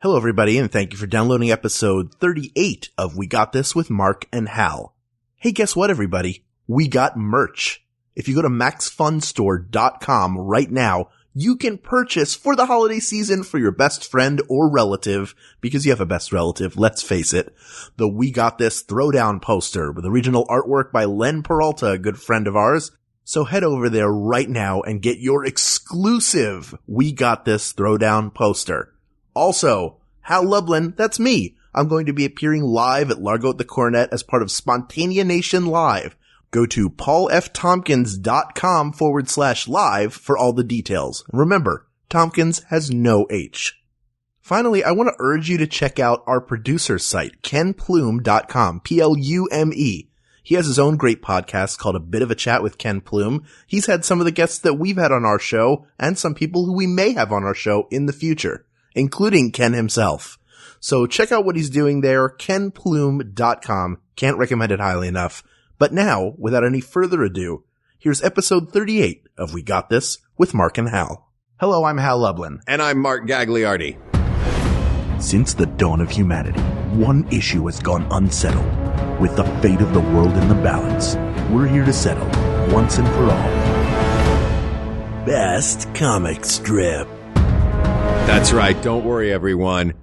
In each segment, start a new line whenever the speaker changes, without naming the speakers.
Hello, everybody, and thank you for downloading episode 38 of We Got This with Mark and Hal. Hey, guess what, everybody? We got merch. If you go to maxfunstore.com right now, you can purchase for the holiday season for your best friend or relative, because you have a best relative, let's face it, the We Got This Throwdown poster with original artwork by Len Peralta, a good friend of ours. So head over there right now and get your exclusive We Got This Throwdown poster. Also, Hal Lublin, that's me. I'm going to be appearing live at Largo at the Cornet as part of Spontanea Nation Live. Go to paulftompkins.com/live for all the details. Remember, Tompkins has no H. Finally, I want to urge you to check out our producer site, kenplume.com, Plume. He has his own great podcast called A Bit of a Chat with Ken Plume. He's had some of the guests that we've had on our show and some people who we may have on our show in the future, including Ken himself. So check out what he's doing there, kenplume.com. Can't recommend it highly enough. But now, without any further ado, here's episode 38 of We Got This with Mark and Hal. Hello, I'm Hal Lublin.
And I'm Mark Gagliardi.
Since the dawn of humanity, one issue has gone unsettled. With the fate of the world in the balance, we're here to settle, once and for all, best comic strip.
That's right. Don't worry, everyone.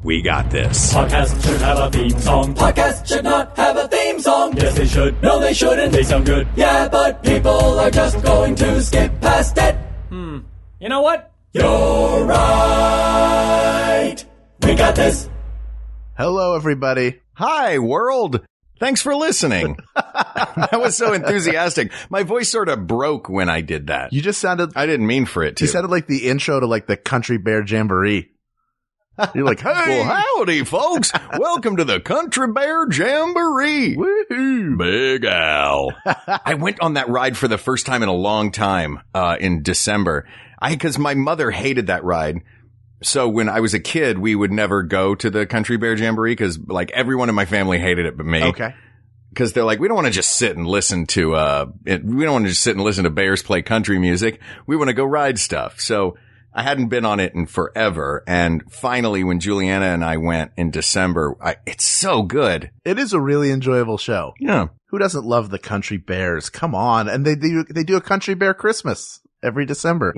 We got this.
Podcast should have a theme song. Podcast should not have a theme song. Yes, they should. No, they shouldn't. They sound good. Yeah, but people are just going to skip past it. You know what? You're right. We got this.
Hello, everybody.
Hi, world. Thanks for listening. That was so enthusiastic. My voice sort of broke when I did that.
You just sounded...
I didn't mean for it to.
You sounded like the intro to like the Country Bear Jamboree. You're like, hey!
Well, howdy, folks. Welcome to the Country Bear Jamboree.
Woohoo!
Big Al. I went on that ride for the first time in a long time, in December. Because my mother hated that ride. So when I was a kid, we would never go to the Country Bear Jamboree because like everyone in my family hated it but me.
Okay.
Because they're like, we don't want to just sit and listen to, bears play country music. We want to go ride stuff. So I hadn't been on it in forever. And finally, when Juliana and I went in December, it's so good.
It is a really enjoyable show.
Yeah.
Who doesn't love the Country Bears? Come on. And they do a Country Bear Christmas every December.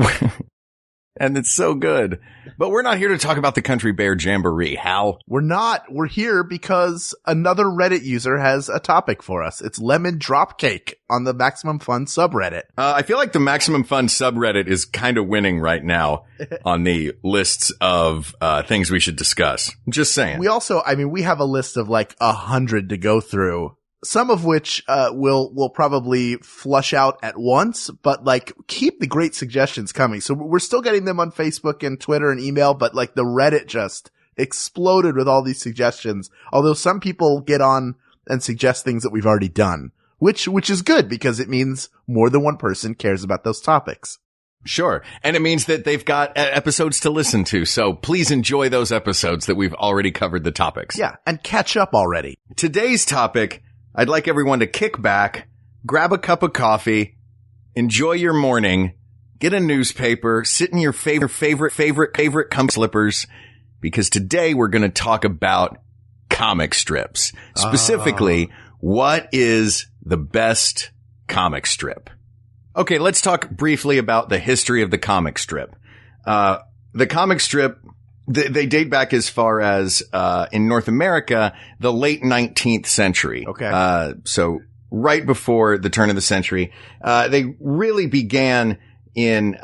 And it's so good. But we're not here to talk about the Country Bear Jamboree, Hal.
We're not. We're here because another Reddit user has a topic for us. It's lemon drop cake on the Maximum Fun subreddit.
I feel like the Maximum Fun subreddit is kind of winning right now on the lists of things we should discuss. Just saying.
We have a list of like 100 to go through. Some of which we'll probably flush out at once, but like keep the great suggestions coming. So we're still getting them on Facebook and Twitter and email, but like the Reddit just exploded with all these suggestions. Although some people get on and suggest things that we've already done, which is good because it means more than one person cares about those topics.
Sure. And it means that they've got episodes to listen to. So please enjoy those episodes that we've already covered the topics.
Yeah. And catch up already.
Today's topic, I'd like everyone to kick back, grab a cup of coffee, enjoy your morning, get a newspaper, sit in your favorite cum slippers, because today we're going to talk about comic strips. Specifically, what is the best comic strip? Okay, let's talk briefly about the history of the comic strip. The comic strip, they date back as far as, in North America, the late 19th century.
Okay.
So right before the turn of the century, they really began in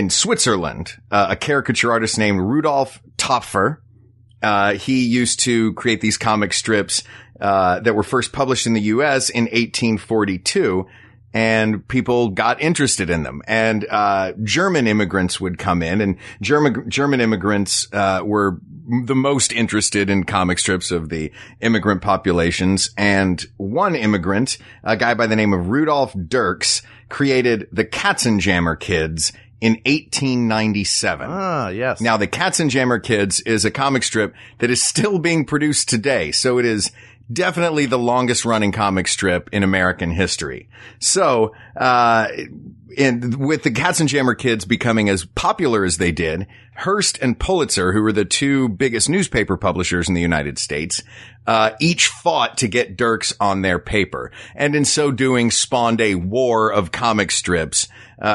Switzerland. A caricature artist named Rudolf Topfer. He used to create these comic strips, that were first published in the U.S. in 1842. And people got interested in them. And German immigrants would come in, and German immigrants were the most interested in comic strips of the immigrant populations. And one immigrant, a guy by the name of Rudolf Dirks, created the Katzenjammer Kids in 1897.
Ah, yes.
Now, the Katzenjammer Kids is a comic strip that is still being produced today. So it is definitely the longest running comic strip in American history. So, and with the Katzenjammer Kids becoming as popular as they did, Hearst and Pulitzer, who were the two biggest newspaper publishers in the United States, each fought to get Dirks on their paper. And in so doing spawned a war of comic strips.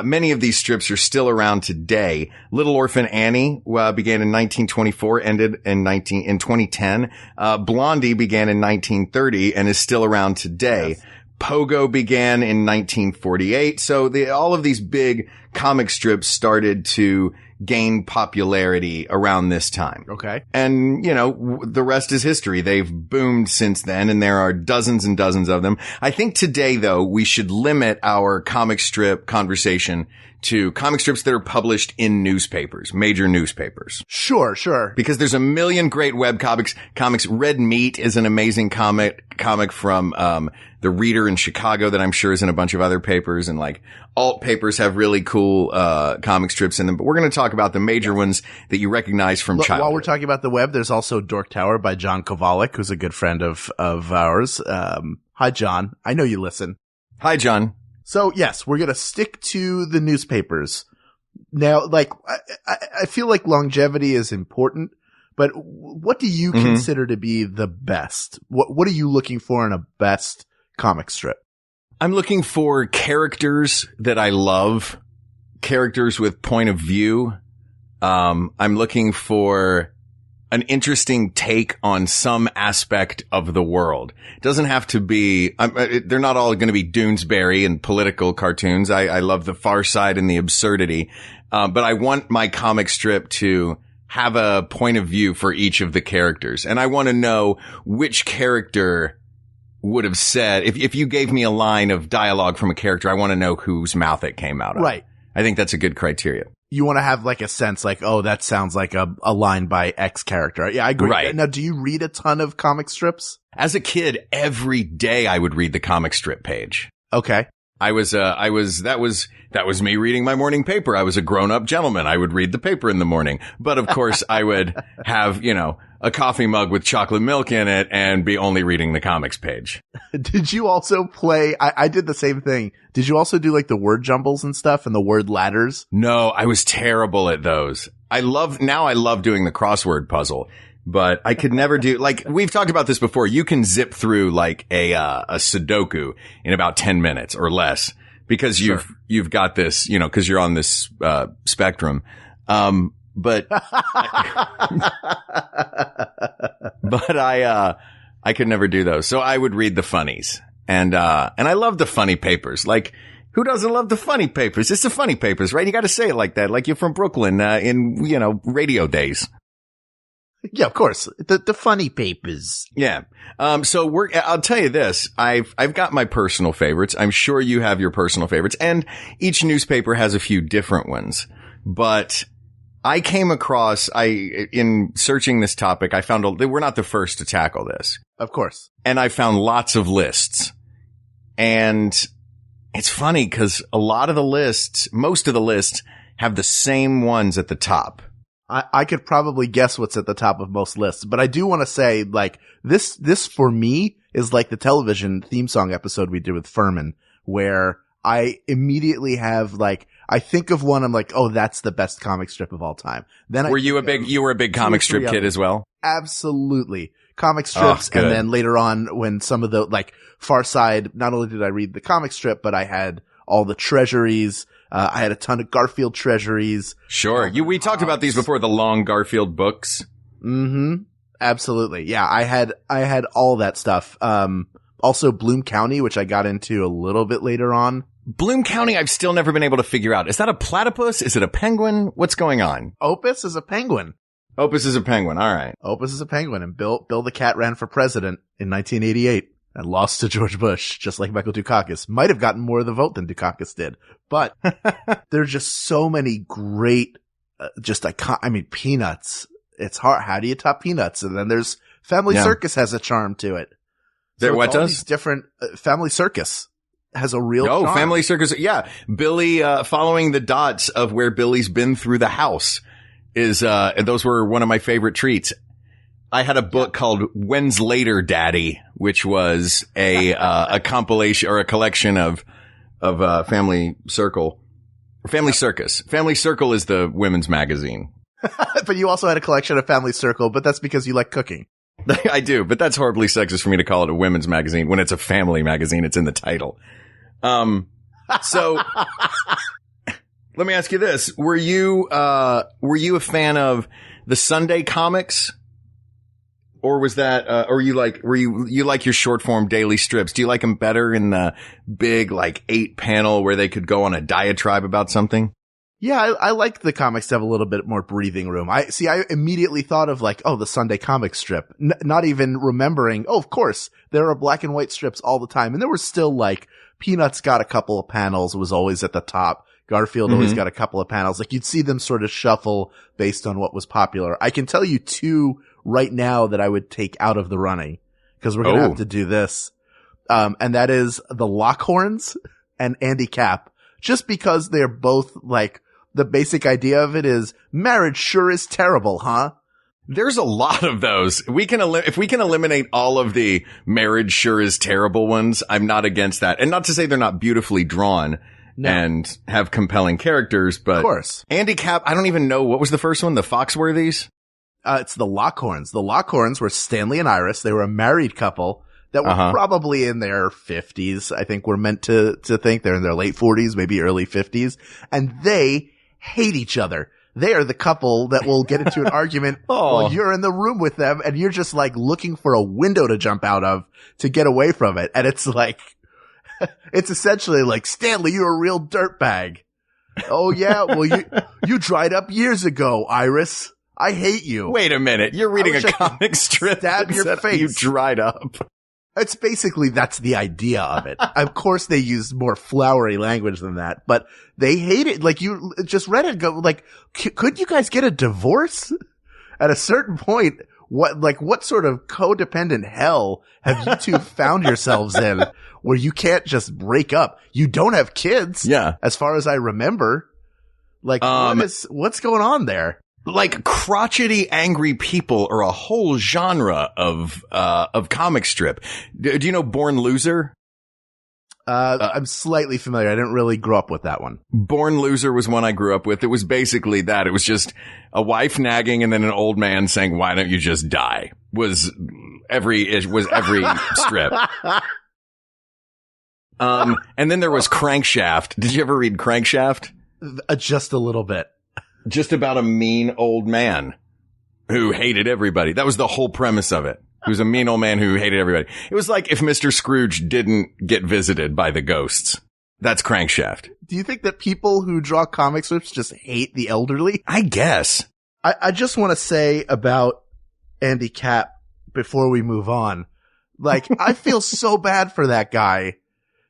Many of these strips are still around today. Little Orphan Annie began in 1924, ended in 2010. Blondie began in 1930 and is still around today. Yes. Pogo began in 1948. So all of these big comic strips started to gain popularity around this time.
Okay.
And, the rest is history. They've boomed since then, and there are dozens and dozens of them. I think today, though, we should limit our comic strip conversation to comic strips that are published in newspapers, major newspapers.
Sure.
Because there's a million great web comics. Red Meat is an amazing comic from, The Reader in Chicago that I'm sure is in a bunch of other papers, and like alt papers have really cool, comic strips in them. But we're going to talk about the major ones that you recognize from childhood.
While we're talking about the web, there's also Dork Tower by John Kovalik, who's a good friend of ours. Hi, John. I know you listen.
Hi, John.
So yes, we're going to stick to the newspapers. Now, like, I feel like longevity is important, but what do you consider to be the best? What are you looking for in a best comic strip?
I'm looking for characters that I love, characters with point of view. I'm looking for an interesting take on some aspect of the world. It doesn't have to be, they're not all going to be Doonesbury and political cartoons. I love the Far Side and the absurdity. But I want my comic strip to have a point of view for each of the characters. And I want to know which character would have said, if you gave me a line of dialogue from a character, I want to know whose mouth it came out of.
Right.
I think that's a good criteria.
You want to have like a sense like, oh, that sounds like a line by X character. Yeah, I agree.
Right.
Now, do you read a ton of comic strips?
As a kid, every day I would read the comic strip page.
Okay.
That was me reading my morning paper. I was a grown-up gentleman. I would read the paper in the morning. But of course, I would have, a coffee mug with chocolate milk in it and be only reading the comics page.
Did you also play, I did the same thing. Did you also do like the word jumbles and stuff and the word ladders?
No, I was terrible at those. I love doing the crossword puzzle, but I could never do, like, we've talked about this before. You can zip through like a Sudoku in about 10 minutes or less because you've got this, cause you're on this, spectrum. But I could never do those. So I would read the funnies. And I love the funny papers. Like, who doesn't love the funny papers? It's the funny papers, right? You got to say it like that. Like you're from Brooklyn, in, radio days.
Yeah, of course. The funny papers.
Yeah. So I'll tell you this. I've got my personal favorites. I'm sure you have your personal favorites, and each newspaper has a few different ones, but I came across, in searching this topic, I found we're not the first to tackle this.
Of course.
And I found lots of lists. And it's funny because most of the lists have the same ones at the top.
I could probably guess what's at the top of most lists, but I do want to say, like, this for me is like the television theme song episode we did with Furman, where I immediately have, like, I think of one, I'm like, oh, that's the best comic strip of all time. Then
you were a big comic strip kid as well?
Absolutely. Comic strips. And then later on, when some of the, like, Far Side, not only did I read the comic strip, but I had all the treasuries. I had a ton of Garfield treasuries.
Sure. We talked about these before, the long Garfield books.
Mm-hmm. Absolutely. Yeah. I had all that stuff. Also Bloom County, which I got into a little bit later on.
Bloom County, I've still never been able to figure out. Is that a platypus? Is it a penguin? What's going on?
Opus is a penguin.
Opus is a penguin. All right.
Opus is a penguin. And Bill the Cat ran for president in 1988 and lost to George Bush, just like Michael Dukakis. Might have gotten more of the vote than Dukakis did. But there's just so many great, Peanuts. It's hard. How do you top Peanuts? And then there's Family Circus has a charm to it. So
what does?
These different Family Circus has a real charm.
Family Circus. Yeah. Billy, following the dots of where Billy's been through the house is, those were one of my favorite treats. I had a book called When's Later Daddy, which was a compilation or a collection of Family Circle Family Circus. Family Circle is the women's magazine.
But you also had a collection of Family Circle, but that's because you like cooking.
I do, but that's horribly sexist for me to call it a women's magazine when it's a family magazine. It's in the title. So let me ask you this. Were you a fan of the Sunday comics? Or was that, or you like your short form daily strips? Do you like them better in the big, like 8-panel where they could go on a diatribe about something?
Yeah, I like the comics to have a little bit more breathing room. I immediately thought of like, oh, the Sunday comic strip, not even remembering. Oh, of course, there are black and white strips all the time. And there was still like Peanuts got a couple of panels, was always at the top. Garfield always got a couple of panels. Like you'd see them sort of shuffle based on what was popular. I can tell you 2 right now that I would take out of the running because we're going to have to do this. And that is the Lockhorns and Andy Capp, just because they're both like, the basic idea of it is marriage sure is terrible, huh?
There's a lot of those. If we can eliminate all of the marriage sure is terrible ones, I'm not against that. And not to say they're not beautifully drawn and have compelling characters, but
of course.
Andy Capp, I don't even know what was the first one, the Foxworthies?
It's the Lockhorns. The Lockhorns were Stanley and Iris. They were a married couple that were probably in their 50s. I think we're meant to think they're in their late 40s, maybe early 50s. And they hate each other. They are the couple that will get into an argument while you're in the room with them and you're just like looking for a window to jump out of to get away from it. And it's like, it's essentially like, Stanley, you're a real dirtbag. Oh yeah. Well, you dried up years ago, Iris. I hate you.
Wait a minute. You're reading a comic strip.
Stab your face.
You dried up.
It's basically, that's the idea of it. Of course they use more flowery language than that, but they hate it. Like you just read it, go like, could you guys get a divorce? At a certain point, what sort of codependent hell have you two found yourselves in where you can't just break up? You don't have kids.
Yeah.
As far as I remember. Like, what's going on there?
Like crotchety, angry people are a whole genre of comic strip. Do you know Born Loser?
I'm slightly familiar. I didn't really grow up with that one.
Born Loser was one I grew up with. It was basically that. It was just a wife nagging and then an old man saying, "Why don't you just die?" was every strip. And then there was Crankshaft. Did you ever read Crankshaft?
Just a little bit.
Just about a mean old man who hated everybody. That was the whole premise of it. He was a mean old man who hated everybody. It was like if Mr. Scrooge didn't get visited by the ghosts. That's Crankshaft.
Do you think that people who draw comic strips just hate the elderly?
I guess.
I just want to say about Andy Capp before we move on. Like, I feel so bad for that guy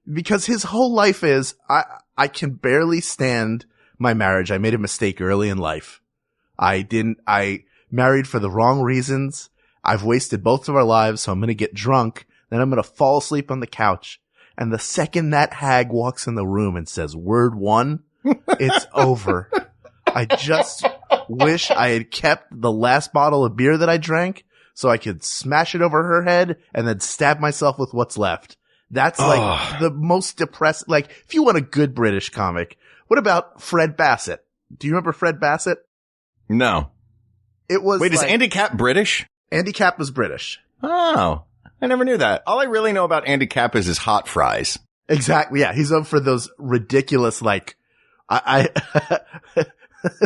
because his whole life is, I can barely stand my marriage. I made a mistake early in life. I married for the wrong reasons. I've wasted both of our lives, so I'm going to get drunk. Then I'm going to fall asleep on the couch. And the second that hag walks in the room and says word 1, it's over. I just wish I had kept the last bottle of beer that I drank so I could smash it over her head and then stab myself with what's left. That's like the most depressed. Like, if you want a good British comic, what about Fred Bassett? Do you remember Fred Bassett?
No.
It was.
Wait, is Andy Capp British?
Andy Capp was British.
Oh, I never knew that. All I really know about Andy Capp is his hot fries.
Exactly. Yeah. He's up for those ridiculous, like, it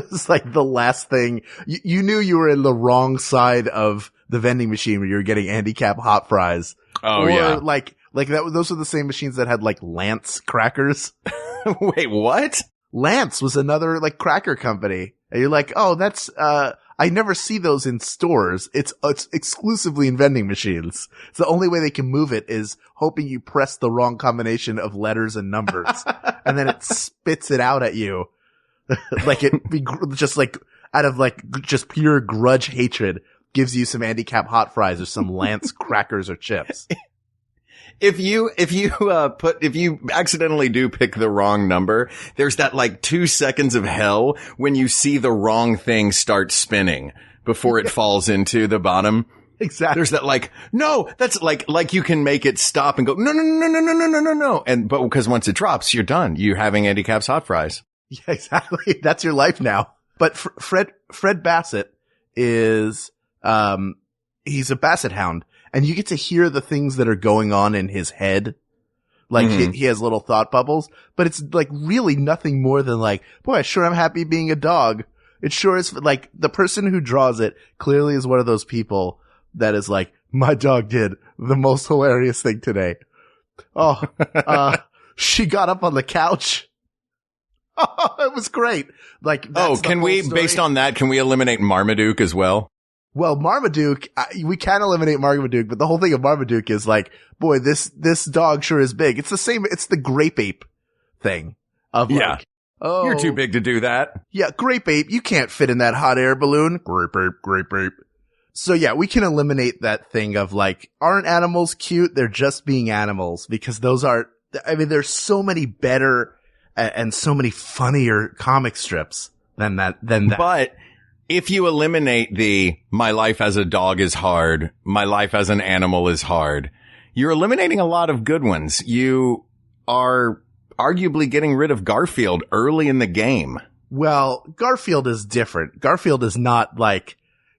was like the last thing you knew you were in the wrong side of the vending machine when you were getting Andy Capp hot fries.
Oh,
or
yeah.
Like that. Those were the same machines that had like Lance crackers.
Wait, what?
Lance was another like cracker company. And you're like, oh, that's, I never see those in stores. It's exclusively in vending machines. It's the only way they can move it is hoping you press the wrong combination of letters and numbers and then it spits it out at you. Like it be just like out of like just pure grudge hatred gives you some Andy Capp hot fries or some Lance crackers or chips.
If you accidentally do pick the wrong number, there's that like 2 seconds of hell when you see the wrong thing start spinning before it falls into the bottom.
Exactly.
There's that like, no, that's like you can make it stop and go, no. And, but because once it drops, you're done. You're having Andy Capp's hot fries.
Yeah, exactly. That's your life now. But Fred Bassett is, he's a Basset Hound, and you get to hear the things that are going on in his head. Like he has little thought bubbles, but it's like really nothing more than like, boy, I sure am happy being a dog. It sure is. Like the person who draws it clearly is one of those people that is like, my dog did the most hilarious thing today. Oh, she got up on the couch. Oh, it was great. Like,
can we, based on that, can we eliminate Marmaduke as well?
Well, Marmaduke, we can eliminate Marmaduke, but the whole thing of Marmaduke is like, boy, this dog sure is big. It's the same, it's the grape ape thing of like, oh,
you're too big to do that.
Yeah, grape ape, you can't fit in that hot air balloon. Grape ape. So yeah, we can eliminate that thing of like, aren't animals cute? They're just being animals, because those are, I mean, there's so many better and so many funnier comic strips than that.
But if you eliminate my life as a dog is hard, my life as an animal is hard, you're eliminating a lot of good ones. You are arguably getting rid of Garfield early in the game.
Well, Garfield is different. Garfield is not like,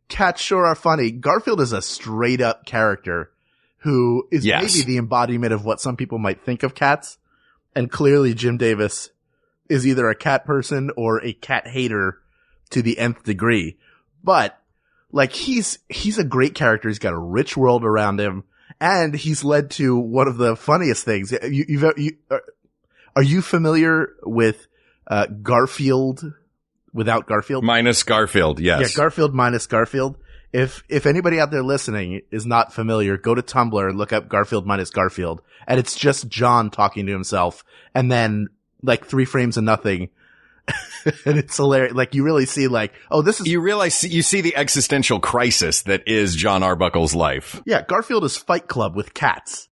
cats sure are funny. Garfield is a straight up character who is maybe the embodiment of what some people might think of cats. And clearly Jim Davis is either a cat person or a cat hater to the nth degree. But like he's a great character. He's got a rich world around him, and he's led to one of the funniest things. Are you familiar with Garfield without Garfield?
Minus Garfield, yes.
Yeah, Garfield minus Garfield. If anybody out there listening is not familiar, go to Tumblr and look up Garfield minus Garfield, and it's just John talking to himself, and then like 3 frames of nothing. And it's hilarious. Like you really see like, oh, this is,
you see the existential crisis that is John Arbuckle's life.
Yeah. Garfield is Fight Club with cats.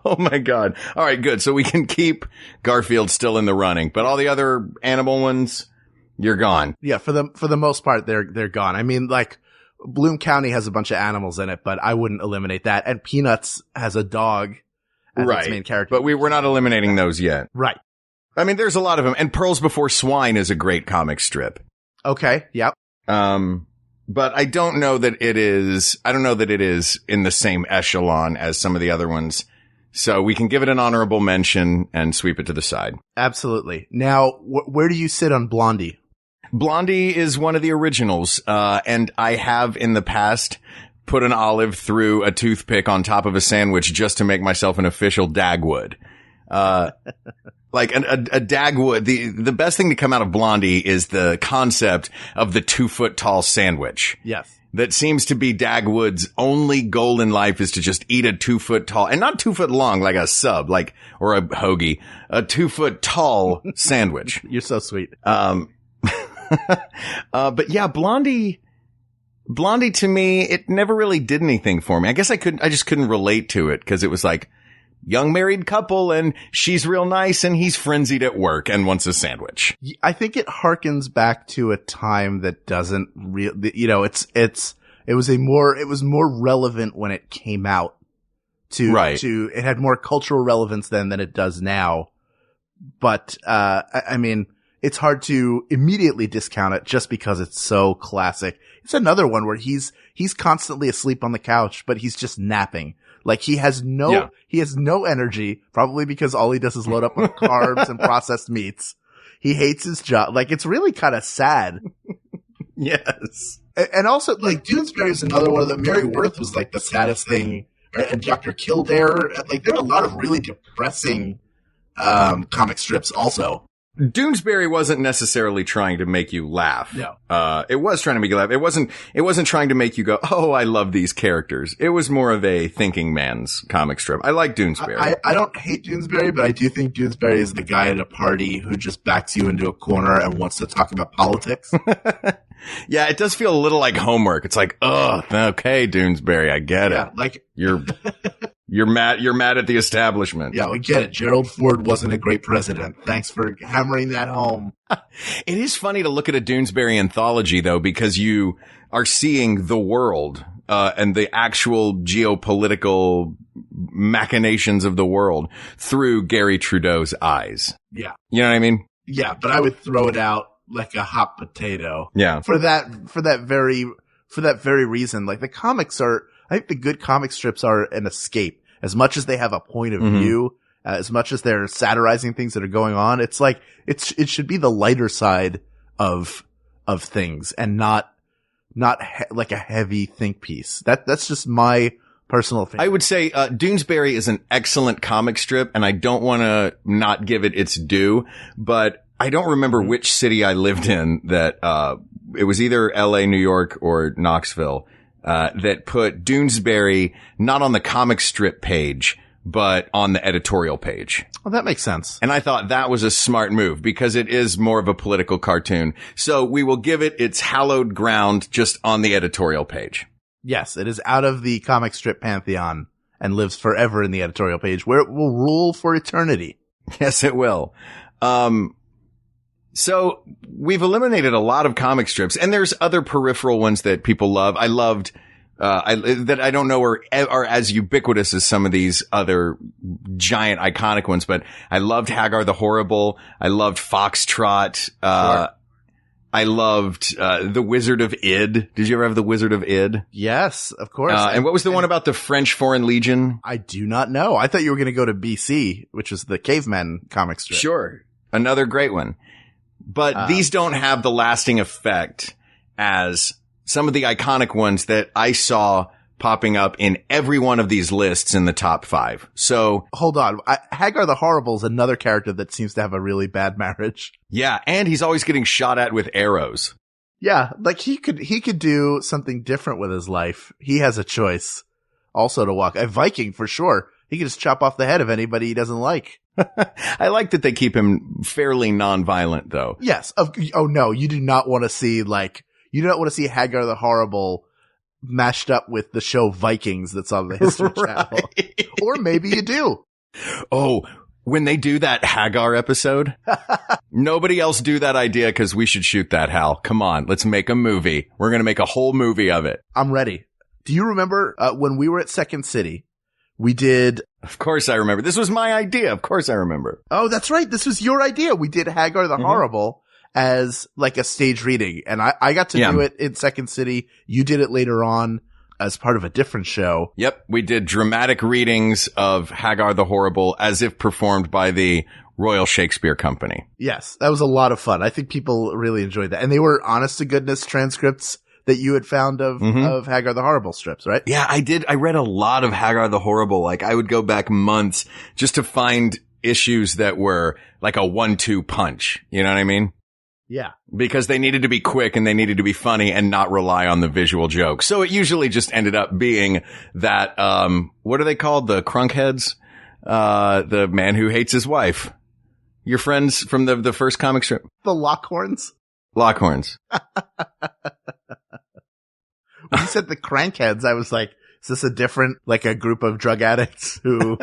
Oh my God. All right, good. So we can keep Garfield still in the running, but all the other animal ones, you're gone.
Yeah. For the most part, they're gone. I mean, like Bloom County has a bunch of animals in it, but I wouldn't eliminate that. And Peanuts has a dog as its main character.
But we're not eliminating those yet.
Right.
I mean, there's a lot of them. And Pearls Before Swine is a great comic strip.
Okay. Yep.
But I don't know that it is in the same echelon as some of the other ones. So we can give it an honorable mention and sweep it to the side.
Absolutely. Now, where do you sit on Blondie?
Blondie is one of the originals. And I have in the past put an olive through a toothpick on top of a sandwich just to make myself an official Dagwood. Like a Dagwood, the best thing to come out of Blondie is the concept of the 2-foot tall sandwich.
Yes.
That seems to be Dagwood's only goal in life, is to just eat a 2-foot tall, and not 2 foot long like a sub, like, or a hoagie, a 2-foot tall sandwich.
You're so sweet.
But yeah, Blondie to me, it never really did anything for me. I guess I just couldn't relate to it, because it was like, young married couple, and she's real nice, and he's frenzied at work and wants a sandwich.
I think it harkens back to a time that doesn't really, it was more relevant when it came out to it had more cultural relevance then than it does now. But, I mean, it's hard to immediately discount it just because it's so classic. It's another one where he's constantly asleep on the couch, but he's just napping. Like he has no energy, probably because all he does is load up on carbs and processed meats. He hates his job. Like it's really kind of sad.
Yes.
And also like Doonesbury is another one of them. Mary Worth was like the saddest thing. And Dr. Kildare. Like there are a lot of really depressing, comic strips also.
Doonesbury wasn't necessarily trying to make you laugh.
No.
It was trying to make you laugh. It wasn't trying to make you go, oh, I love these characters. It was more of a thinking man's comic strip. I like Doonesbury.
I don't hate Doonesbury, but I do think Doonesbury is the guy at a party who just backs you into a corner and wants to talk about politics.
Yeah, it does feel a little like homework. It's like, oh, okay, Doonesbury, I get it.
Like
You're mad at the establishment.
Yeah, we get it. Gerald Ford wasn't a great president. Thanks for hammering that home.
It is funny to look at a Doonesbury anthology, though, because you are seeing the world and the actual geopolitical machinations of the world through Gary Trudeau's eyes.
Yeah.
You know what I mean?
Yeah, but I would throw it out like a hot potato.
Yeah.
For that very reason. Like I think the good comic strips are an escape. As much as they have a point of view, as much as they're satirizing things that are going on, it's like, it should be the lighter side of things and not like a heavy think piece. That's just my personal thing.
I would say, Doonesbury is an excellent comic strip, and I don't want to not give it its due, but I don't remember which city I lived in that, it was either LA, New York, or Knoxville, that put Doonesbury not on the comic strip page, but on the editorial page.
Well, that makes sense.
And I thought that was a smart move because it is more of a political cartoon. So we will give it its hallowed ground just on the editorial page.
Yes, it is out of the comic strip pantheon and lives forever in the editorial page where it will rule for eternity.
Yes, it will. So we've eliminated a lot of comic strips, and there's other peripheral ones that people love. I loved, that I don't know are as ubiquitous as some of these other giant iconic ones, but I loved Hagar the Horrible. I loved Foxtrot.
Sure.
I loved, The Wizard of Id. Did you ever have The Wizard of Id?
Yes, of course.
And what was the one about the French Foreign Legion?
I do not know. I thought you were going to go to BC, which is the caveman comic strip.
Sure. Another great one. But these don't have the lasting effect as some of the iconic ones that I saw popping up in every one of these lists in the top 5. So
hold on. Hagar the Horrible is another character that seems to have a really bad marriage.
Yeah. And he's always getting shot at with arrows.
Yeah. Like he could do something different with his life. He has a choice also to walk. A Viking for sure. He can just chop off the head of anybody he doesn't like.
I like that they keep him fairly non-violent though.
Yes. Oh no, you do not want to see Hagar the Horrible mashed up with the show Vikings that's on the History Channel. Or maybe you do.
Oh, when they do that Hagar episode, nobody else do that idea because we should shoot that, Hal. Come on, let's make a movie. We're going to make a whole movie of it.
I'm ready. Do you remember when we were at Second City? We did.
Of course I remember. This was my idea. Of course I remember.
Oh, that's right. This was your idea. We did Hagar the Horrible as like a stage reading. And I got to do it in Second City. You did it later on as part of a different show.
Yep. We did dramatic readings of Hagar the Horrible as if performed by the Royal Shakespeare Company.
Yes. That was a lot of fun. I think people really enjoyed that. And they were honest to goodness transcripts that you had found of Hagar the Horrible strips, right?
Yeah, I did. I read a lot of Hagar the Horrible. Like I would go back months just to find issues that were like a 1-2 punch. You know what I mean?
Yeah.
Because they needed to be quick and they needed to be funny and not rely on the visual joke. So it usually just ended up being that, what are they called? The crunkheads? The man who hates his wife. Your friends from the first comic strip?
The Lockhorns?
Lockhorns.
When you said the crankheads, I was like, is this a group of drug addicts who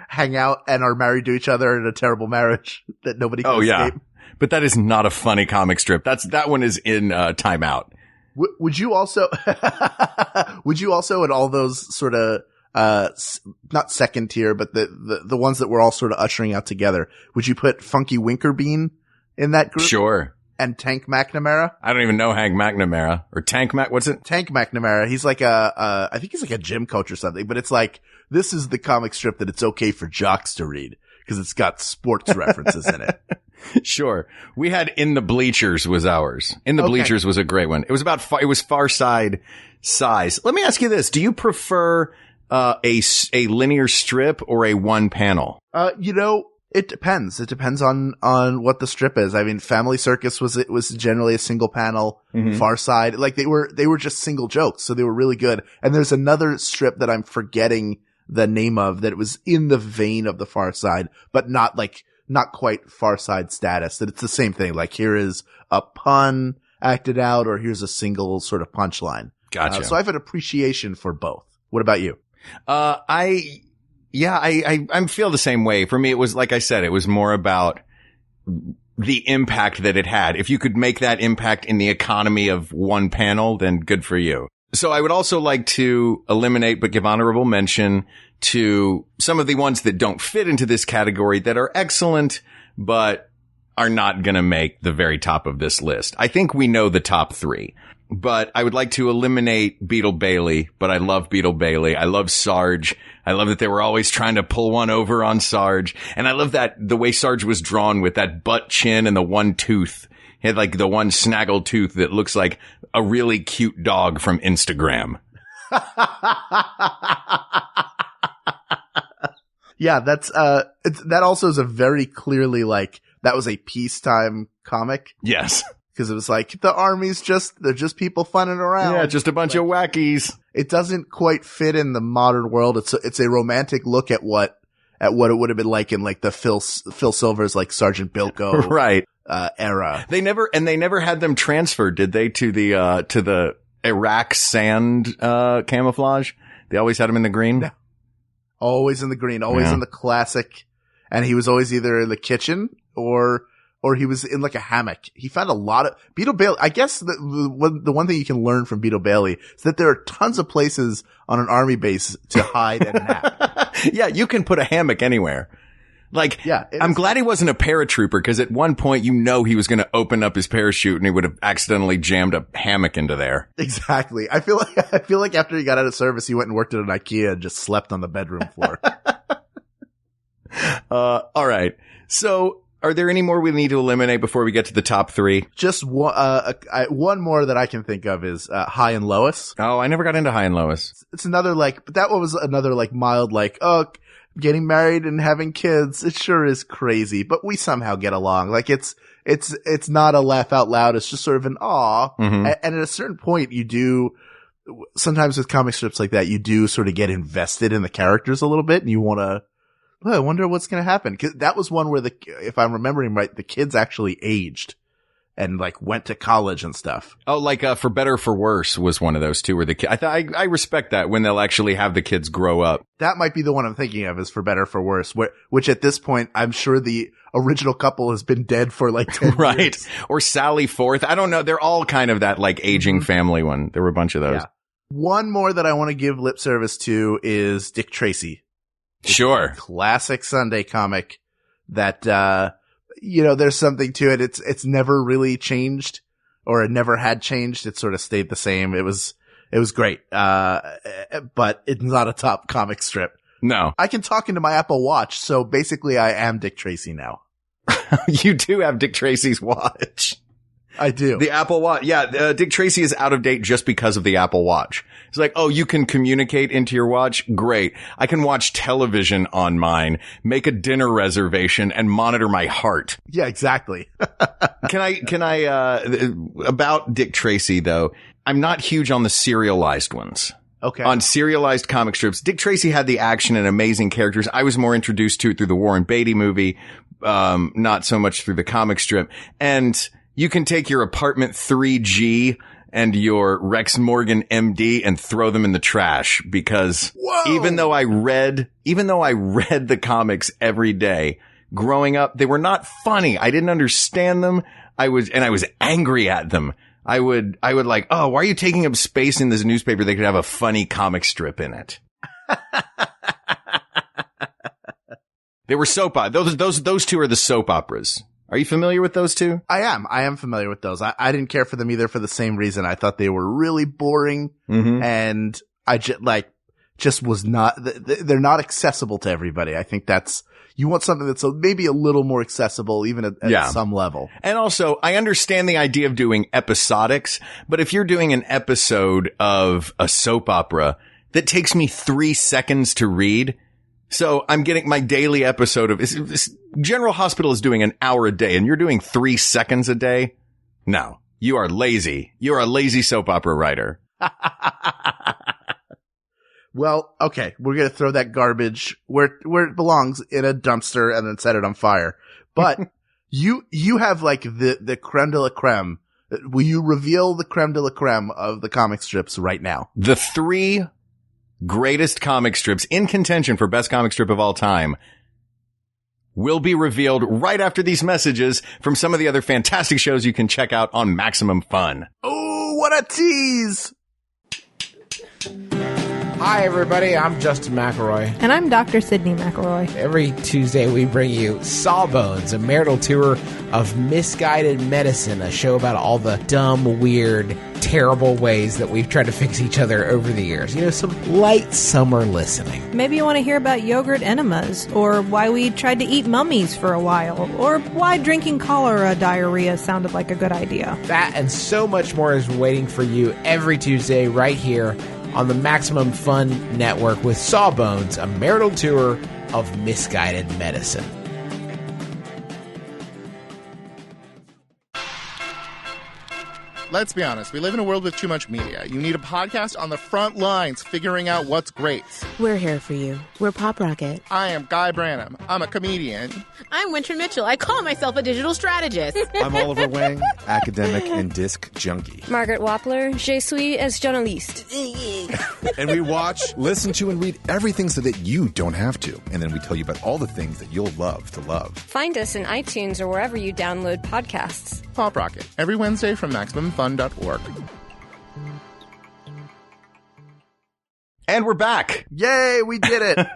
hang out and are married to each other in a terrible marriage that nobody can escape?
Yeah. But that is not a funny comic strip. That one is in, timeout.
Would you also in all those sort of, not second tier, but the ones that we're all sort of ushering out together, would you put Funky Winkerbean in that group?
Sure.
And Tank McNamara?
I don't even know Hank McNamara or what's it?
Tank McNamara. He's like I think he's like a gym coach or something, but it's like, this is the comic strip that it's okay for jocks to read because it's got sports references in it.
Sure. We had In the Bleachers was ours. In the Bleachers was a great one. It was Far Side size. Let me ask you this. Do you prefer, a linear strip or a one panel?
It depends. It depends on what the strip is. I mean, Family Circus was generally a single panel. Far Side, like they were just single jokes. So they were really good. And there's another strip that I'm forgetting the name of that was in the vein of the Far Side, but not quite Far Side status. That it's the same thing. Like here is a pun acted out or here's a single sort of punchline.
Gotcha.
So I have an appreciation for both. What about you?
I feel the same way. For me, it was, like I said, it was more about the impact that it had. If you could make that impact in the economy of one panel, then good for you. So I would also like to eliminate, but give honorable mention to some of the ones that don't fit into this category that are excellent, but are not going to make the very top of this list. I think we know the top 3, but I would like to eliminate Beetle Bailey, but I love Beetle Bailey. I love Sarge. I love that they were always trying to pull one over on Sarge. And I love that the way Sarge was drawn with that butt chin and the one tooth. He had like the one snaggle tooth that looks like a really cute dog from Instagram.
Yeah, that's that also is a very clearly like that was a peacetime comic.
Yes.
Because it was like the army's they're just people funning around.
Yeah, just a bunch of wackies.
It doesn't quite fit in the modern world. It's a romantic look at what it would have been like in like the Phil Silver's like Sergeant Bilko
right
era.
They never had them transferred, did they, to the Iraq sand camouflage? They always had them in the green.
Yeah. Always in the green, always in the classic. And he was always either in the kitchen or he was in like a hammock. He found a lot of Beetle Bailey. I guess the one thing you can learn from Beetle Bailey is that there are tons of places on an army base to hide and nap.
Yeah, you can put a hammock anywhere. Like,
yeah,
I'm glad he wasn't a paratrooper because at one point he was going to open up his parachute and he would have accidentally jammed a hammock into there.
Exactly. I feel like after he got out of service, he went and worked at an IKEA and just slept on the bedroom floor.
All right. So are there any more we need to eliminate before we get to the top 3?
Just one more that I can think of is High and Lois.
Oh, I never got into High and Lois.
It's another but that one was another mild getting married and having kids. It sure is crazy, but we somehow get along. Like it's not a laugh out loud. It's just sort of an aw. Mm-hmm. And at a certain point you do, sometimes with comic strips like that, you do sort of get invested in the characters a little bit and you want to, I wonder what's going to happen. 'Cause that was one where if I'm remembering right, the kids actually aged and went to college and stuff.
Oh, For Better or For Worse was one of those too, where the kid, I respect that when they'll actually have the kids grow up.
That might be the one I'm thinking of is For Better or For Worse, which at this point, I'm sure the original couple has been dead for 10
right.
years.
Or Sally Forth. I don't know. They're all kind of that aging family one. There were a bunch of those.
Yeah. One more that I want to give lip service to is Dick Tracy.
Sure.
Classic Sunday comic that, there's something to it. It's never really changed or it never had changed. It sort of stayed the same. It was great. But it's not a top comic strip.
No.
I can talk into my Apple Watch. So basically I am Dick Tracy now.
You do have Dick Tracy's watch.
I do.
The Apple Watch. Yeah. Dick Tracy is out of date just because of the Apple Watch. It's like, oh, you can communicate into your watch? Great. I can watch television on mine, make a dinner reservation, and monitor my heart.
Yeah, exactly.
Can I, about Dick Tracy though, I'm not huge on the serialized ones.
Okay.
On serialized comic strips, Dick Tracy had the action and amazing characters. I was more introduced to it through the Warren Beatty movie, not so much through the comic strip. And you can take your Apartment 3G and your Rex Morgan MD and throw them in the trash because even though I read the comics every day growing up, they were not funny. I didn't understand them. I was angry at them. I would like, oh, why are you taking up space in this newspaper? They could have a funny comic strip in it. They were soap operas. Those two are the soap operas. Are you familiar with those two?
I am familiar with those. I didn't care for them either for the same reason. I thought they were really boring and I just was not, they're not accessible to everybody. I think you want something that's maybe a little more accessible even at some level.
And also I understand the idea of doing episodics, but if you're doing an episode of a soap opera that takes me 3 seconds to read, so I'm getting my daily episode of General Hospital is doing an hour a day and you're doing 3 seconds a day. No, you are lazy. You're a lazy soap opera writer.
Well, okay. We're going to throw that garbage where it belongs in a dumpster and then set it on fire. But you have the creme de la creme. Will you reveal the creme de la creme of the comic strips right now?
The 3 greatest comic strips in contention for best comic strip of all time will be revealed right after these messages from some of the other fantastic shows you can check out on Maximum Fun.
Oh, what a tease!
Hi, everybody. I'm Justin McElroy.
And I'm Dr. Sydney McElroy.
Every Tuesday, we bring you Sawbones, a marital tour of misguided medicine, a show about all the dumb, weird, terrible ways that we've tried to fix each other over the years. You know, some light summer listening.
Maybe you want to hear about yogurt enemas, or why we tried to eat mummies for a while, or why drinking cholera diarrhea sounded like a good idea.
That and so much more is waiting for you every Tuesday right here on the Maximum Fun Network with Sawbones, a marital tour of misguided medicine.
Let's be honest, we live in a world with too much media. You need a podcast on the front lines figuring out what's great.
We're here for you. We're Pop Rocket.
I am Guy Branum. I'm a comedian.
I'm Winter Mitchell. I call myself a digital strategist.
I'm Oliver Wang, academic and disc junkie.
Margaret Wappler, je suis es journaliste.
And we watch, listen to, and read everything so that you don't have to. And then we tell you about all the things that you'll love to love.
Find us in iTunes or wherever you download podcasts.
Pop Rocket, every Wednesday from MaximumFun.org.
And we're back.
Yay, we did it.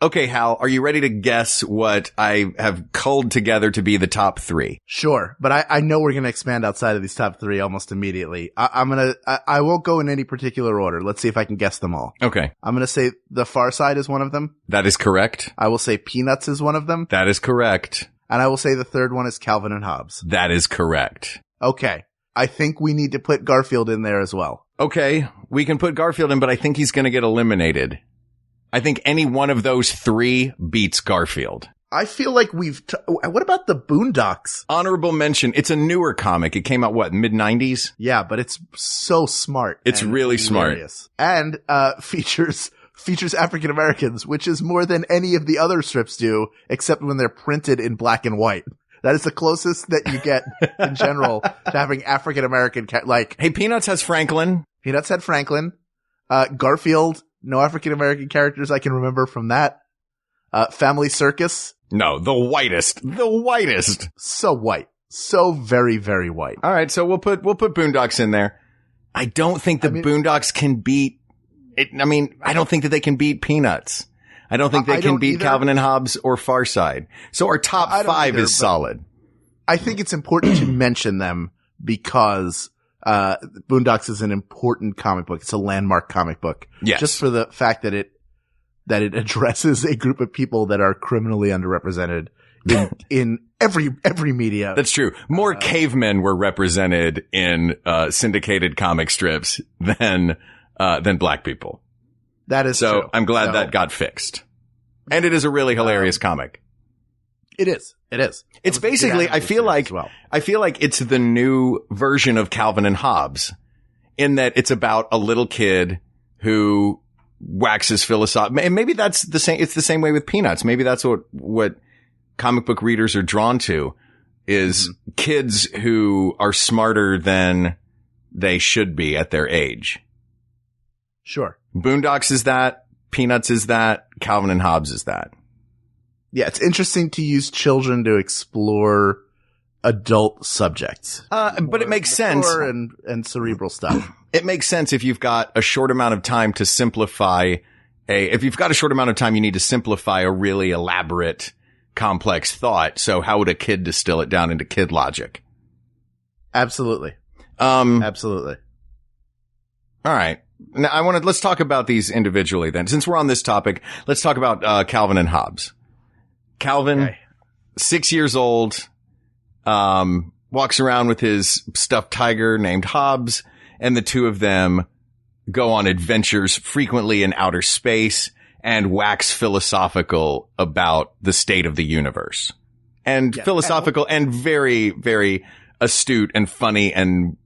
Okay, Hal, are you ready to guess what I have culled together to be the top three?
Sure, but I know we're going to expand outside of these top three almost immediately. I won't go in any particular order. Let's see if I can guess them all.
Okay.
I'm going to say The Far Side is one of them.
That is correct.
I will say Peanuts is one of them.
That is correct.
And I will say the third one is Calvin and Hobbes.
That is correct.
Okay. I think we need to put Garfield in there as well.
Okay, we can put Garfield in, but I think he's going to get eliminated. I think any one of those three beats Garfield.
I feel like what about the Boondocks?
Honorable mention. It's a newer comic. It came out, mid-90s?
Yeah, but it's so smart.
It's really
hilarious. Smart. And, features African Americans, which is more than any of the other strips do, except when they're printed in black and white. That is the closest that you get in general to having African American,
Hey, Peanuts has Franklin.
Peanuts had Franklin. Garfield, no African American characters I can remember from that. Family Circus.
No, the whitest. The whitest.
So white. So very, very white.
All right, so we'll put Boondocks in there. I don't think Boondocks can beat it. I mean, I don't think that they can beat Peanuts. I don't think they can beat either. Calvin and Hobbes or Far Side. So our top five is solid.
I think it's important to mention them because Boondocks is an important comic book. It's a landmark comic book.
Yes.
Just for the fact that it addresses a group of people that are criminally underrepresented in every media.
That's true. More cavemen were represented in syndicated comic strips than black people.
That is
so
true.
I'm glad that got fixed. And it is a really hilarious comic.
It is.
It's basically, I feel like it's the new version of Calvin and Hobbes in that it's about a little kid who waxes philosophical. And maybe that's the same. It's the same way with Peanuts. Maybe that's what comic book readers are drawn to is kids who are smarter than they should be at their age.
Sure.
Boondocks is that. Peanuts is that. Calvin and Hobbes is that.
Yeah, it's interesting to use children to explore adult subjects.
But it makes sense.
And cerebral stuff.
It makes sense if you've got a short amount of time to simplify if you've got a short amount of time, you need to simplify a really elaborate, complex thought. So how would a kid distill it down into kid logic?
Absolutely. Absolutely.
All right. Now let's talk about these individually then. Since we're on this topic, let's talk about Calvin and Hobbes. Calvin, 6 years old, walks around with his stuffed tiger named Hobbes, and the two of them go on adventures frequently in outer space and wax philosophical about the state of the universe. And philosophical and very, very astute and funny and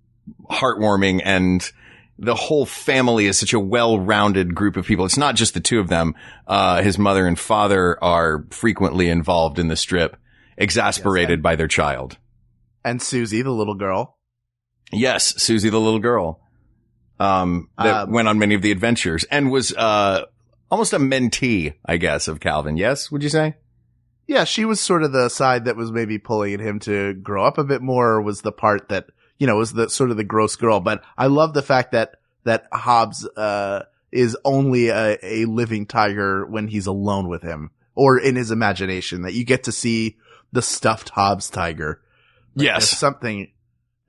heartwarming, and the whole family is such a well-rounded group of people. It's not just the two of them. His mother and father are frequently involved in the strip, exasperated by their child.
And Susie, the little girl.
Yes, Susie, the little girl, that went on many of the adventures and was almost a mentee, I guess, of Calvin. Yes, would you say?
Yeah, she was sort of the side that was maybe pulling at him to grow up a bit more, was the part that, was the sort of the gross girl. But I love the fact that that Hobbs, is only a living tiger when he's alone with him or in his imagination, that you get to see the stuffed Hobbs tiger. Like,
Yes.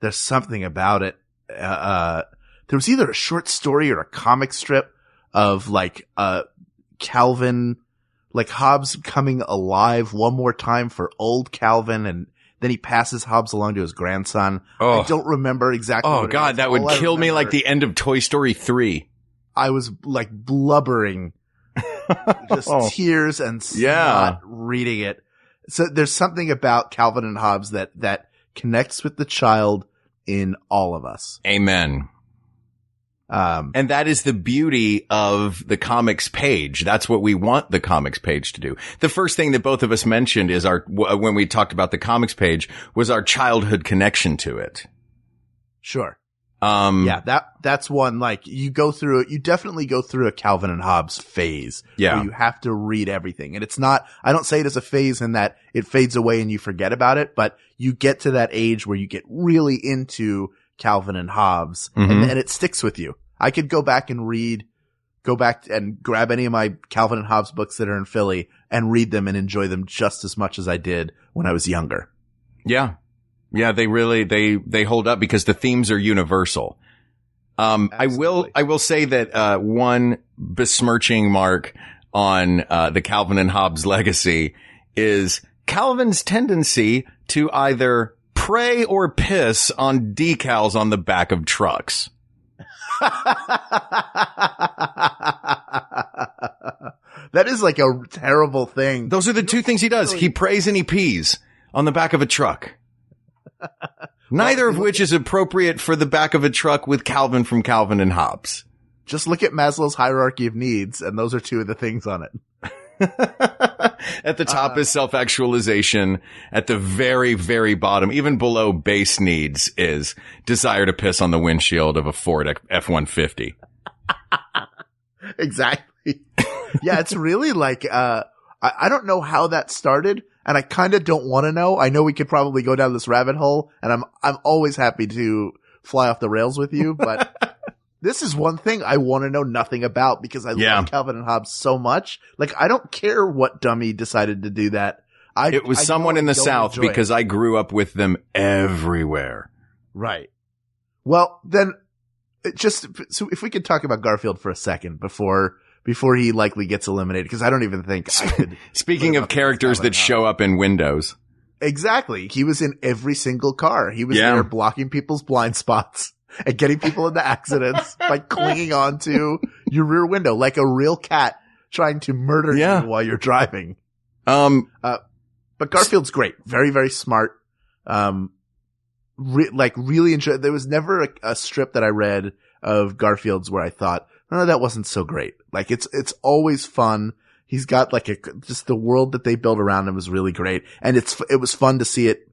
There's something about it. There was either a short story or a comic strip of like, Calvin, like Hobbs coming alive one more time for old Calvin, and then he passes Hobbs along to his grandson.
Oh.
I don't remember exactly.
Oh
what it
God,
was.
that would
All I
kill me
remember-
like the end of Toy Story 3.
I was like blubbering, just tears and snot
Yeah.
reading it. So there's something about Calvin and Hobbs that connects with the child in all of us.
Amen. And that is the beauty of the comics page. That's what we want the comics page to do. The first thing that both of us mentioned is when we talked about the comics page, was our childhood connection to it.
Sure. Yeah, that's one, like, you definitely go through a Calvin and Hobbes phase.
Yeah.
Where you have to read everything. And it's not, I don't say it as a phase in that it fades away and you forget about it, but you get to that age where you get really into Calvin and Hobbes, and it sticks with you. I could go back and grab any of my Calvin and Hobbes books that are in Philly and read them and enjoy them just as much as I did when I was younger.
Yeah. Yeah, they really, they hold up because the themes are universal. I will say that, one besmirching mark on, the Calvin and Hobbes legacy is Calvin's tendency to either pray or piss on decals on the back of trucks.
That is like a terrible thing.
Those are the two things he does. He prays and he pees on the back of a truck. Neither of which is appropriate for the back of a truck with Calvin from Calvin and Hobbes.
Just look at Maslow's hierarchy of needs, and those are two of the things on it.
At the top is self-actualization. At the very, very bottom, even below base needs, is desire to piss on the windshield of a Ford F-150.
Exactly. Yeah, it's really like, I don't know how that started, and I kind of don't want to know. I know we could probably go down this rabbit hole, and I'm always happy to fly off the rails with you, but this is one thing I want to know nothing about because I love Calvin and Hobbes so much. Like, I don't care what dummy decided to do that.
It was someone in the South because I grew up with them everywhere.
Right. Well, then so if we could talk about Garfield for a second before he likely gets eliminated, because I don't even think I could.
Speaking of characters that show up in windows.
Exactly. He was in every single car. He was there blocking people's blind spots and getting people into accidents by clinging onto your rear window like a real cat trying to murder you while you're driving. But Garfield's great. Very, very smart. Really enjoy. There was never a strip that I read of Garfield's where I thought, oh, that wasn't so great. Like, it's always fun. He's got just the world that they built around him was really great. And it was fun to see it,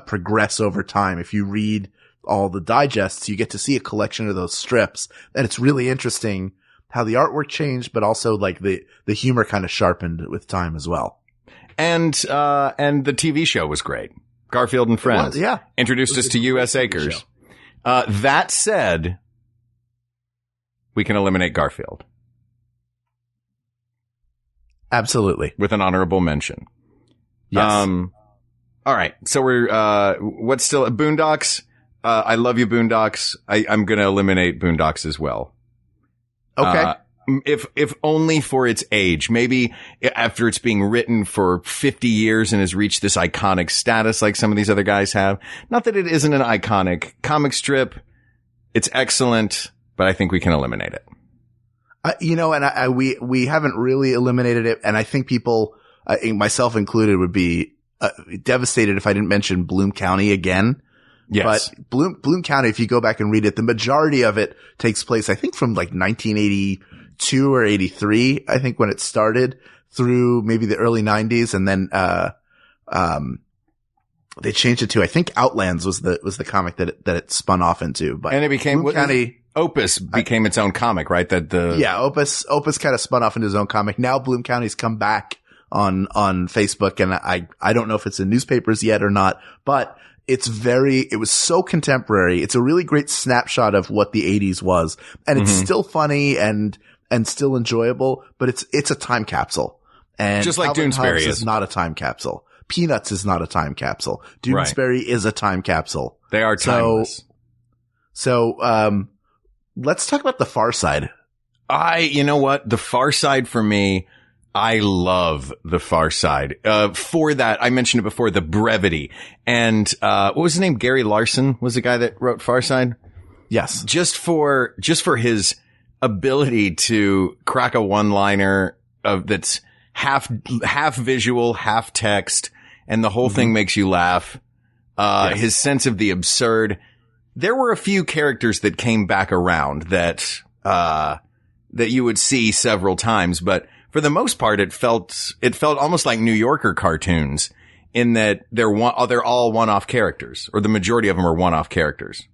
progress over time. If you read all the digests, you get to see a collection of those strips. And it's really interesting how the artwork changed, but also like the humor kind of sharpened with time as well.
And the TV show was great. Garfield and Friends. Introduced us to U.S. Acres. That said, we can eliminate Garfield.
Absolutely.
With an honorable mention.
Yes.
All right. So we're, what's still Boondocks? I love you, Boondocks. I'm going to eliminate Boondocks as well.
Okay.
If only for its age, maybe after it's being written for 50 years and has reached this iconic status like some of these other guys have. Not that it isn't an iconic comic strip. It's excellent, but I think we can eliminate it.
And we haven't really eliminated it. And I think people, myself included, would be devastated if I didn't mention Bloom County again.
Yes.
But Bloom County, if you go back and read it, the majority of it takes place, I think, from like 1982 or 83, I think, when it started through maybe the early 90s. And then, they changed it to, I think, Outlands was the comic that it spun off into. But
and it became
Bloom County.
Opus became its own comic, right?
Opus kind of spun off into his own comic. Now Bloom County's come back on Facebook, and I don't know if it's in newspapers yet or not, but it was so contemporary. It's a really great snapshot of what the 80s was. And it's still funny and still enjoyable, but it's a time capsule. And
just like
Calvin
Doonesbury
Hobbes is not a time capsule. Peanuts is not a time capsule. Doonesbury is a time capsule.
They are timeless.
So, let's talk about The Far Side.
You know what? The Far Side for me, I love The Far Side. For that, I mentioned it before, the brevity. And, what was his name? Gary Larson was the guy that wrote Far Side?
Yes.
Just for his ability to crack a one-liner that's half visual, half text, and the whole thing makes you laugh. His sense of the absurd. There were a few characters that came back around that you would see several times, but for the most part, it felt almost like New Yorker cartoons in that they're all one-off characters, or the majority of them are one-off characters.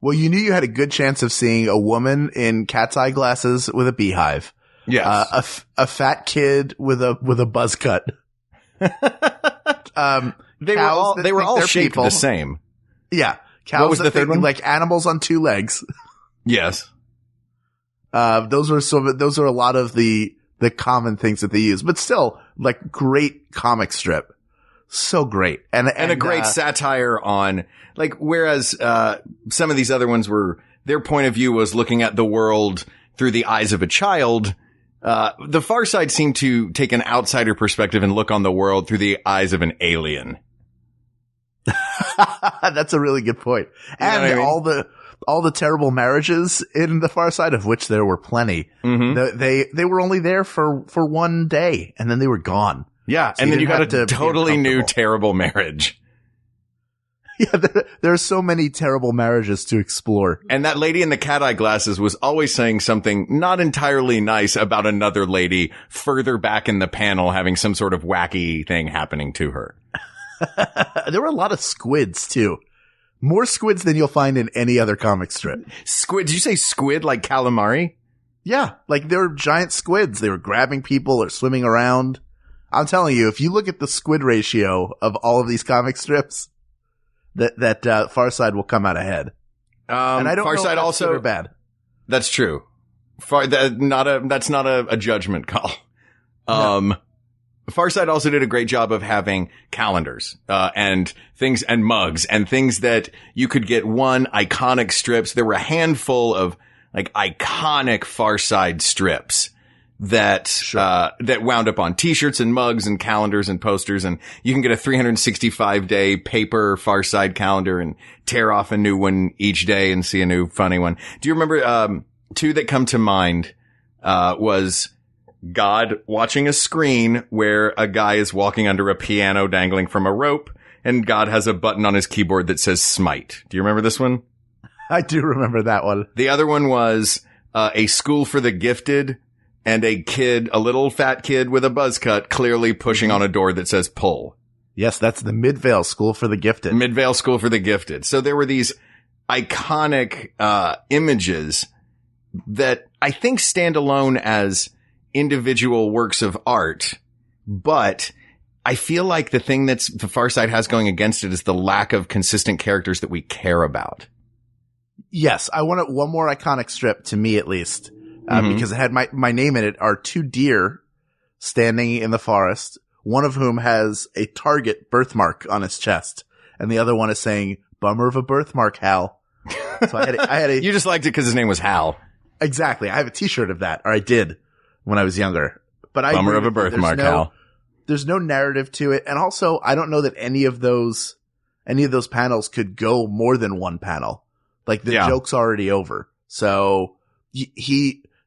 Well, you knew you had a good chance of seeing a woman in cat's eye glasses with a beehive.
Yes.
A fat kid with a buzz cut.
They were all shaped the same.
Yeah. Cows
what was the third one?
Like animals on two legs.
Yes.
Those are a lot of the common things that they use, but still, like, great comic strip. So great. And
a great satire on, like, whereas, some of these other ones their point of view was looking at the world through the eyes of a child. The Far Side seemed to take an outsider perspective and look on the world through the eyes of an alien.
That's a really good point. And
I mean?
all the terrible marriages in The Far Side, of which there were plenty. Mm-hmm. They were only there for one day, and then they were gone.
Yeah,
so
and then you got a totally new terrible marriage.
Yeah, there are so many terrible marriages to explore.
And that lady in the cat eye glasses was always saying something not entirely nice about another lady further back in the panel having some sort of wacky thing happening to her.
There were a lot of squids, too. More squids than you'll find in any other comic strip.
Squid? Did you say squid like calamari?
Yeah, like they were giant squids. They were grabbing people or swimming around. I'm telling you, if you look at the squid ratio of all of these comic strips, that Far Side will come out ahead. And I don't
Far
know
Side
if that's
also
good or bad.
That's true. That's not a judgment call.
No.
Far Side also did a great job of having calendars, and things and mugs and things that you could get iconic strips. There were a handful of like iconic Far Side strips that wound up on t-shirts and mugs and calendars and posters. And you can get a 365-day paper Far Side calendar and tear off a new one each day and see a new funny one. Do you remember, two that come to mind, was God watching a screen where a guy is walking under a piano dangling from a rope, and God has a button on his keyboard that says Smite. Do you remember this one?
I do remember that one.
The other one was a school for the gifted, and a little fat kid with a buzz cut clearly pushing on a door that says pull.
Yes, that's the Midvale School for the Gifted.
Midvale School for the Gifted. So there were these iconic images that I think stand alone as individual works of art, but I feel like the thing that's the Far Side has going against it is the lack of consistent characters that we care about.
Yes, I want one more iconic strip, to me at least, because it had my name in it, are two deer standing in the forest, one of whom has a Target birthmark on his chest, and the other one is saying, "Bummer of a birthmark, Hal." So I had a
You just liked it because his name was Hal.
Exactly. I have a t-shirt of that, or I did when I was younger. But
Bummer of a birthmark, Hal.
There's no narrative to it. And also, I don't know that any of those panels could go more than one panel. Like, the joke's already over. So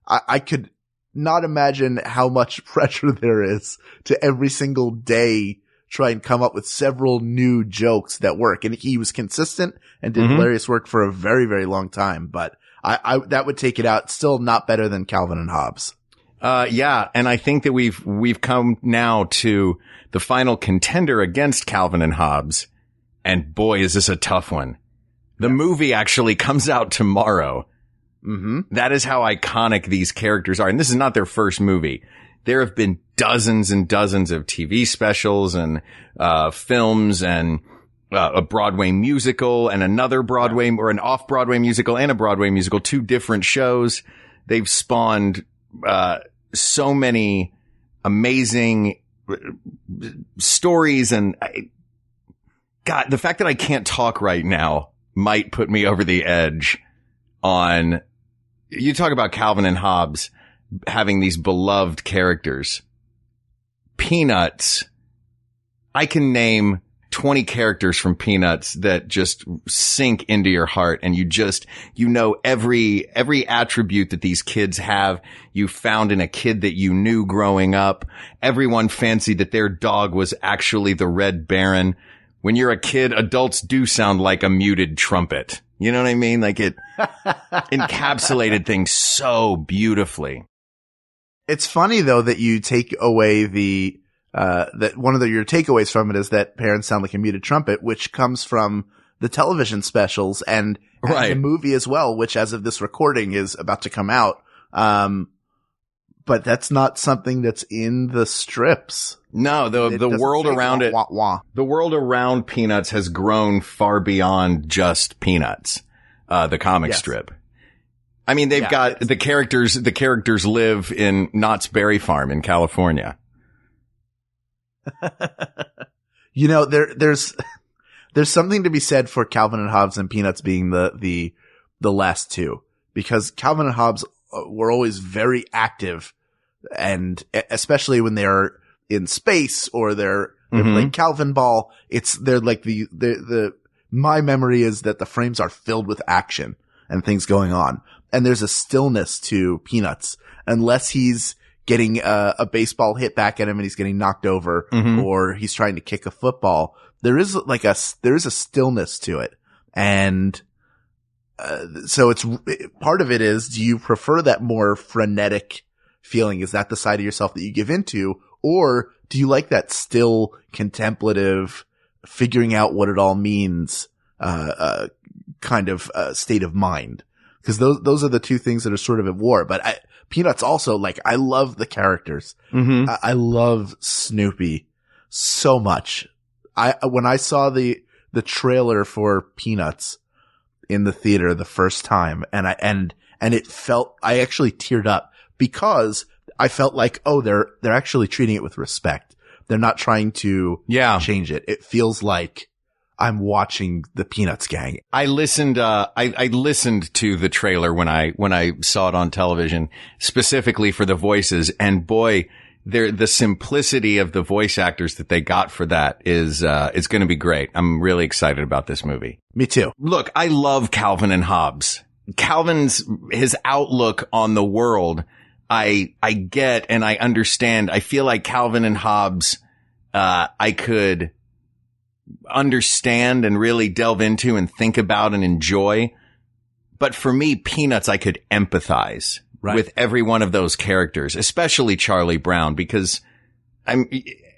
I could not imagine how much pressure there is to every single day try and come up with several new jokes that work. And he was consistent and did hilarious work for a very, very long time. But that would take it out. Still not better than Calvin and Hobbes.
Yeah. And I think that we've come now to the final contender against Calvin and Hobbes. And boy, is this a tough one. The movie actually comes out tomorrow. Mm-hmm. That is how iconic these characters are. And this is not their first movie. There have been dozens and dozens of TV specials and, films and a Broadway musical and another Broadway or an off-Broadway musical and a Broadway musical, 2 different shows. They've spawned so many amazing stories, and God, the fact that I can't talk right now might put me over the edge on, you talk about Calvin and Hobbes having these beloved characters. Peanuts, I can name 20 characters from Peanuts that just sink into your heart, and you know every attribute that these kids have, you found in a kid that you knew growing up. Everyone fancied that their dog was actually the Red Baron. When you're a kid, adults do sound like a muted trumpet. You know what I mean? Like, it encapsulated things so beautifully.
It's funny though that you take away that one of your takeaways from it is that parents sound like a muted trumpet, which comes from the television specials and the movie as well, which as of this recording is about to come out. But that's not something that's in the strips.
No, the world around it, the world around Peanuts has grown far beyond just Peanuts, the comic strip. I mean, they've got the characters live in Knott's Berry Farm in California.
You know, there's something to be said for Calvin and Hobbes and Peanuts being the last two, because Calvin and Hobbes were always very active, and especially when they're in space or they're playing Calvin Ball, they're like my memory is that the frames are filled with action and things going on. And there's a stillness to Peanuts unless he's getting a baseball hit back at him and he's getting knocked over or he's trying to kick a football. There is a stillness to it. And, so it's part of it is, do you prefer that more frenetic feeling? Is that the side of yourself that you give into, or do you like that still contemplative, figuring out what it all means, kind of, state of mind? Because those are the two things that are sort of at war. But Peanuts also, like, I love the characters. I love Snoopy so much. When I saw the trailer for Peanuts in the theater the first time, and it felt, I actually teared up because I felt like, oh, they're actually treating it with respect. They're not trying to change it. It feels like I'm watching the Peanuts gang.
I listened to the trailer when I saw it on television, specifically for the voices, and boy, the simplicity of the voice actors that they got for that is going to be great. I'm really excited about this movie.
Me too.
Look, I love Calvin and Hobbes. His outlook on the world, I get and I understand. I feel like Calvin and Hobbes, I could understand and really delve into and think about and enjoy. But for me, Peanuts, I could empathize with every one of those characters, especially Charlie Brown, because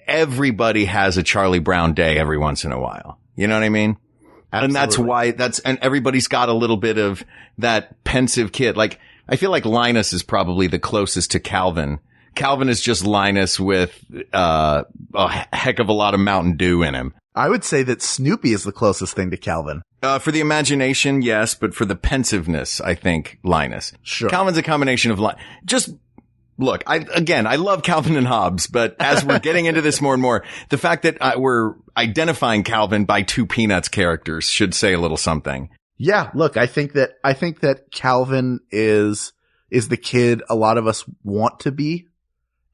everybody has a Charlie Brown day every once in a while. You know what I mean? Absolutely. And that's why and everybody's got a little bit of that pensive kid. Like, I feel like Linus is probably the closest to Calvin. Calvin is just Linus with, a heck of a lot of Mountain Dew in him.
I would say that Snoopy is the closest thing to Calvin.
For the imagination, yes, but for the pensiveness, I think Linus.
Sure.
Calvin's a combination of just look, I love Calvin and Hobbes, but as we're getting into this more and more, the fact that we're identifying Calvin by 2 Peanuts characters should say a little something.
Yeah, look, I think that Calvin is the kid a lot of us want to be,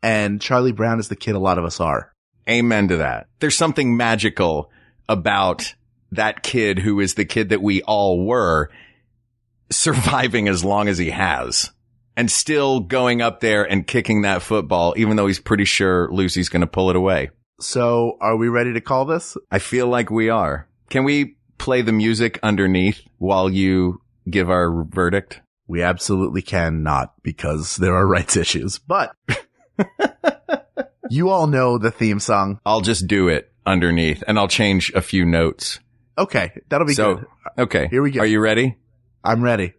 and Charlie Brown is the kid a lot of us are.
Amen to that. There's something magical about that kid who is the kid that we all were, surviving as long as he has and still going up there and kicking that football, even though he's pretty sure Lucy's going to pull it away.
So are we ready to call this?
I feel like we are. Can we play the music underneath while you give our verdict?
We absolutely cannot, because there are rights issues, but you all know the theme song.
I'll just do it underneath and I'll change a few notes.
Okay. That'll be good.
Okay.
Here we go.
Are you ready?
I'm ready.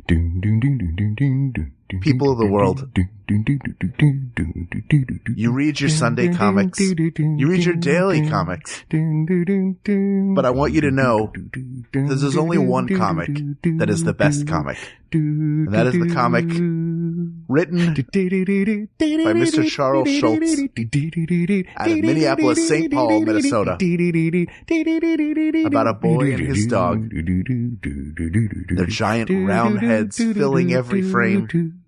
Doom, doom, doom, doom, doom, doom, doom,
people of the world, you read your Sunday comics, you read your daily comics, but I want you to know that there's only one comic that is the best comic, and that is the comic written by Mr. Charles Schultz out of Minneapolis, St. Paul, Minnesota, about a boy and his dog, their giant round heads filling every frame,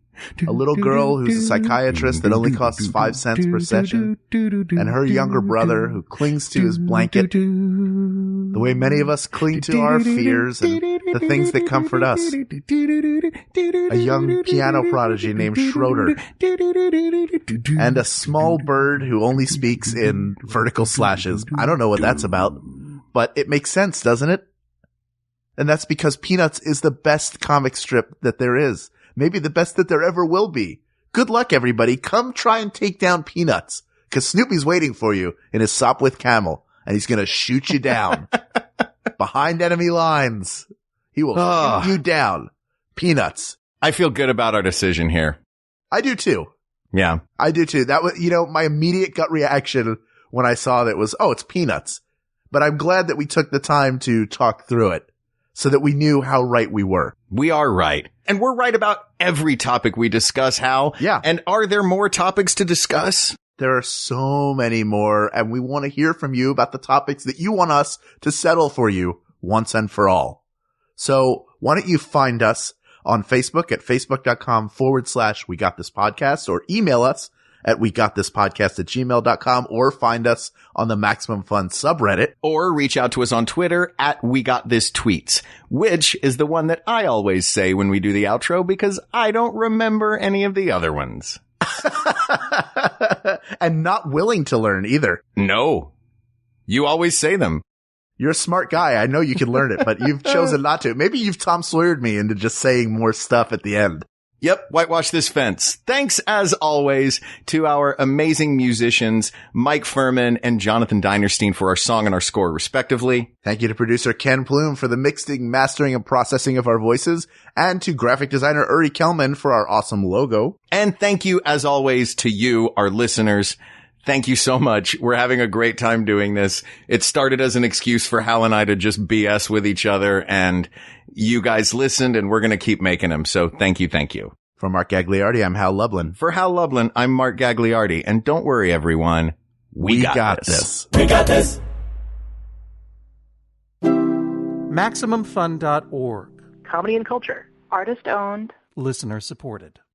a little girl who's a psychiatrist that only costs 5 cents per session, and her younger brother who clings to his blanket the way many of us cling to our fears and the things that comfort us. A young piano prodigy named Schroeder, and a small bird who only speaks in vertical slashes. I don't know what that's about, but it makes sense, doesn't it? And that's because Peanuts is the best comic strip that there is. Maybe the best that there ever will be. Good luck, everybody. Come try and take down Peanuts, because Snoopy's waiting for you in his Sopwith Camel, and he's going to shoot you down behind enemy lines. He will shoot you down. Peanuts.
I feel good about our decision here.
I do too.
Yeah.
I do too. That was, my immediate gut reaction when I saw that was, it's Peanuts. But I'm glad that we took the time to talk through it so that we knew how right we were.
We are right. And we're right about every topic we discuss, Hal.
Yeah.
And are there more topics to discuss?
There are so many more, and we want to hear from you about the topics that you want us to settle for you once and for all. So why don't you find us on Facebook at facebook.com/We Got This Podcast, or email us at WeGotThisPodcast@gmail.com, or find us on the Maximum Fun subreddit.
Or reach out to us on Twitter at WeGotThisTweets, which is the one that I always say when we do the outro because I don't remember any of the other ones.
And not willing to learn either.
No. You always say them.
You're a smart guy. I know you can learn it, but you've chosen not to. Maybe you've Tom Sawyered me into just saying more stuff at the end.
Yep, whitewash this fence. Thanks, as always, to our amazing musicians, Mike Furman and Jonathan Dinerstein, for our song and our score, respectively.
Thank you to producer Ken Plume for the mixing, mastering, and processing of our voices, and to graphic designer Uri Kelman for our awesome logo.
And thank you, as always, to you, our listeners. Thank you so much. We're having a great time doing this. It started as an excuse for Hal and I to just BS with each other, and you guys listened, and we're going to keep making them. So thank you. Thank you.
For Mark Gagliardi, I'm Hal Lublin.
For Hal Lublin, I'm Mark Gagliardi. And don't worry, everyone. We got this.
We got this.
MaximumFun.org.
Comedy and culture.
Artist owned.
Listener supported.